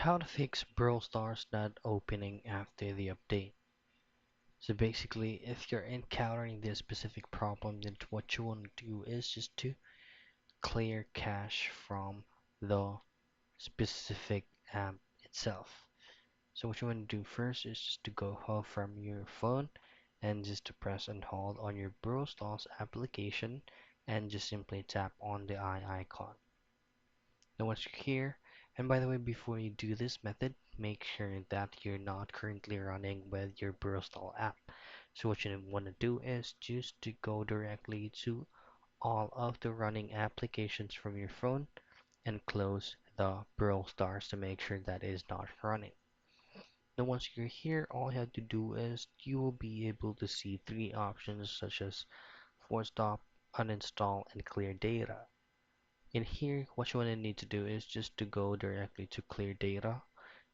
How to fix Brawl Stars not opening after the update. So basically, if you're encountering this specific problem, then what you want to do is just to clear cache from the specific app itself. So what you want to do first is just to go home from your phone and just to press and hold on your Brawl Stars application and just simply tap on the eye icon. Now once you're here, and by the way, before you do this method, make sure that you're not currently running with your Bristol app. So what you want to do is just to go directly to all of the running applications from your phone and close the Brawl Stars to make sure that is not running. Now once you're here, all you have to do is you will be able to see three options such as force stop, uninstall, and clear data. In here, what you want to need to do is just to go directly to clear data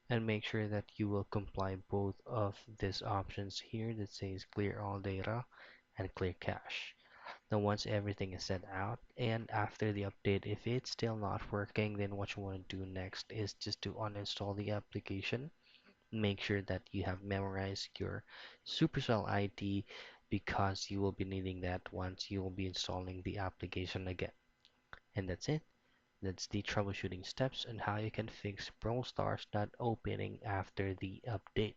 and make sure that you will comply both of these options here that says clear all data and clear cache. Now once everything is set out and after the update, if it's still not working, then what you want to do next is just to uninstall the application. Make sure that you have memorized your Supercell ID because you will be needing that once you will be installing the application again. And that's it. That's the troubleshooting steps and how you can fix Brawl Stars not opening after the update.